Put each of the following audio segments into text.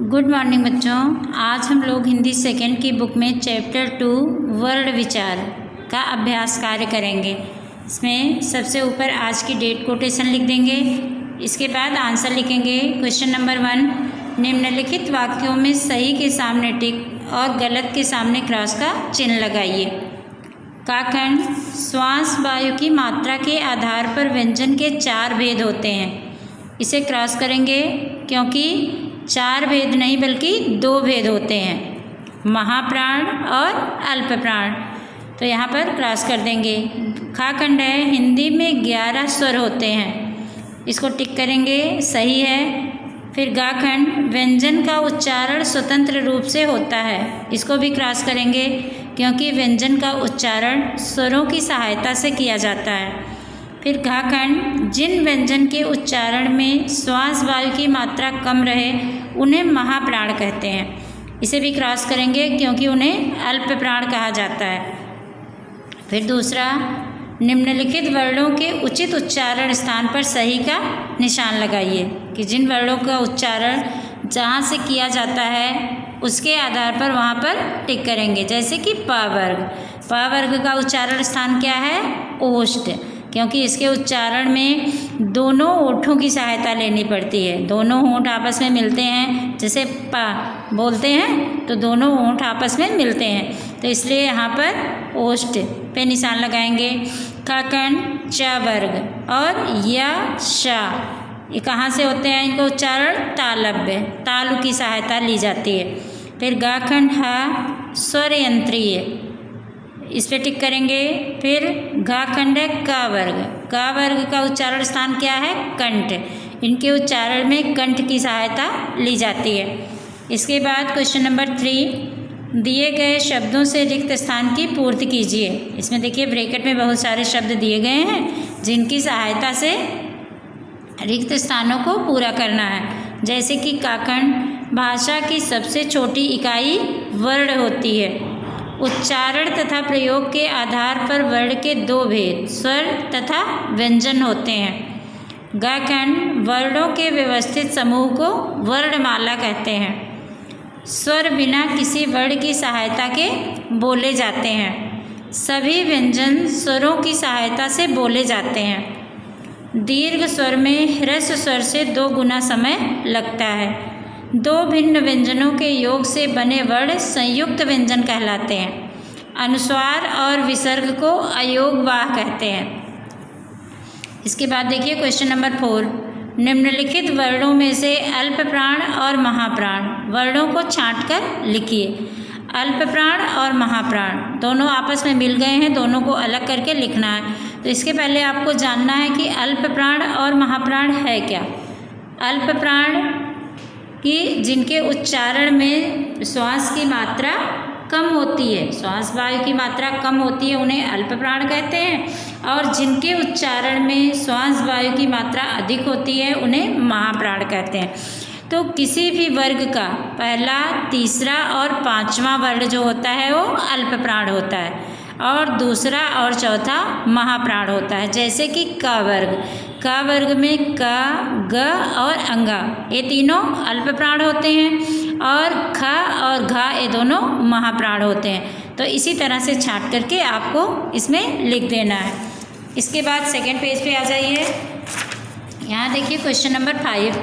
Good morning बच्चों। आज हम लोग हिंदी सेकेंड की बुक में चैप्टर 2 वर्ड विचार का अभ्यास कार्य करेंगे। इसमें सबसे ऊपर आज की डेट कोटेशन लिख देंगे। इसके बाद आंसर लिखेंगे। क्वेश्चन नंबर 1, निम्नलिखित वाक्यों में सही के सामने टिक और गलत के सामने क्रॉस का चिन्ह लगाइए। का खंड, श्वास वायु की मात्रा के आधार पर व्यंजन के 4 भेद होते हैं। इसे क्रॉस करेंगे क्योंकि 4 भेद नहीं बल्कि 2 भेद होते हैं, महाप्राण और अल्प प्राण। तो यहाँ पर क्रॉस कर देंगे। खा खंड है, हिंदी में 11 स्वर होते हैं, इसको टिक करेंगे, सही है। फिर गा खंड, व्यंजन का उच्चारण स्वतंत्र रूप से होता है, इसको भी क्रॉस करेंगे क्योंकि व्यंजन का उच्चारण स्वरों की सहायता से किया जाता है। फिर घा खंड, जिन व्यंजन के उच्चारण में श्वास वायु की मात्रा कम रहे उन्हें महाप्राण कहते हैं, इसे भी क्रॉस करेंगे क्योंकि उन्हें अल्प प्राण कहा जाता है। फिर दूसरा, निम्नलिखित वर्णों के उचित उच्चारण स्थान पर सही का निशान लगाइए कि जिन वर्णों का उच्चारण जहाँ से किया जाता है उसके आधार पर वहाँ पर टिक करेंगे। जैसे कि प वर्ग का उच्चारण स्थान क्या है? ओष्ठ, क्योंकि इसके उच्चारण में दोनों ओठों की सहायता लेनी पड़ती है। दोनों होंठ आपस में मिलते हैं, जैसे पा बोलते हैं तो दोनों होंठ आपस में मिलते हैं, तो इसलिए यहाँ पर ओष्ठ पे निशान लगाएंगे। खंड, च वर्ग और या शा, ये कहाँ से होते हैं इनका उच्चारण? तालव्य, तालु की सहायता ली जाती है। फिर गा खंड, हा स्वर यंत्रीय, इस पे टिक करेंगे। फिर घा खंड है, का वर्ग का उच्चारण स्थान क्या है? कंठ, इनके उच्चारण में कंठ की सहायता ली जाती है। इसके बाद क्वेश्चन नंबर 3, दिए गए शब्दों से रिक्त स्थान की पूर्ति कीजिए। इसमें देखिए ब्रैकेट में बहुत सारे शब्द दिए गए हैं जिनकी सहायता से रिक्त स्थानों को पूरा करना है। जैसे कि काखंड, भाषा की सबसे छोटी इकाई वर्ण होती है। उच्चारण तथा प्रयोग के आधार पर वर्ण के 2 भेद, स्वर तथा व्यंजन होते हैं। ग खंड, वर्णों के व्यवस्थित समूह को वर्णमाला कहते हैं। स्वर बिना किसी वर्ण की सहायता के बोले जाते हैं। सभी व्यंजन स्वरों की सहायता से बोले जाते हैं। दीर्घ स्वर में ह्रस्व स्वर से 2 गुना समय लगता है। 2 भिन्न व्यंजनों के योग से बने वर्ण संयुक्त व्यंजन कहलाते हैं। अनुस्वार और विसर्ग को अयोगवाह कहते हैं। इसके बाद देखिए क्वेश्चन नंबर 4, निम्नलिखित वर्णों में से अल्प प्राण और महाप्राण वर्णों को छांटकर लिखिए। अल्प प्राण और महाप्राण दोनों आपस में मिल गए हैं, दोनों को अलग करके लिखना है। तो इसके पहले आपको जानना है कि अल्प प्राण और महाप्राण है क्या। अल्प प्राण कि जिनके उच्चारण में श्वास की मात्रा कम होती है, श्वास वायु की मात्रा कम होती है, उन्हें अल्प प्राण कहते हैं। और जिनके उच्चारण में श्वास वायु की मात्रा अधिक होती है उन्हें महाप्राण कहते हैं। तो किसी भी वर्ग का पहला, तीसरा और 5वां वर्ण जो होता है वो अल्प प्राण होता है और दूसरा और चौथा महाप्राण होता है। जैसे कि का वर्ग में का, ग और अंगा ये तीनों अल्प प्राण होते हैं और ख और घा ये दोनों महाप्राण होते हैं। तो इसी तरह से छांट करके आपको इसमें लिख देना है। इसके बाद सेकेंड पेज पे आ जाइए। यहाँ देखिए क्वेश्चन नंबर 5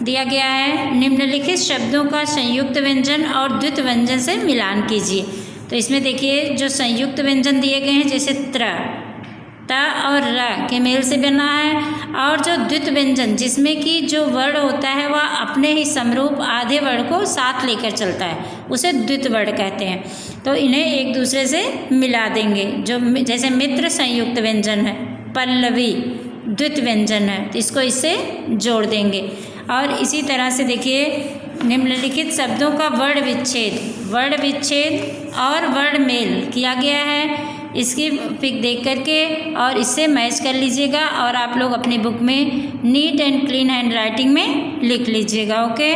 दिया गया है, निम्नलिखित शब्दों का संयुक्त व्यंजन और द्वित व्यंजन से मिलान कीजिए। तो इसमें देखिए जो संयुक्त व्यंजन दिए गए हैं जैसे त्र, त और र के मेल से बना है, और जो द्वित व्यंजन जिसमें कि जो वर्ण होता है वह अपने ही समरूप आधे वर्ण को साथ लेकर चलता है, उसे द्वित वर्ण कहते हैं। तो इन्हें एक दूसरे से मिला देंगे। जो जैसे मित्र संयुक्त व्यंजन है, पल्लवी द्वित व्यंजन है, तो इसको इससे जोड़ देंगे। और इसी तरह से देखिए निम्नलिखित शब्दों का वर्ण विच्छेद और वर्ण मेल किया गया है। इसकी पिक देख करके और इससे मैच कर लीजिएगा और आप लोग अपनी बुक में neat and clean hand writing में लिख लीजिएगा। ओके।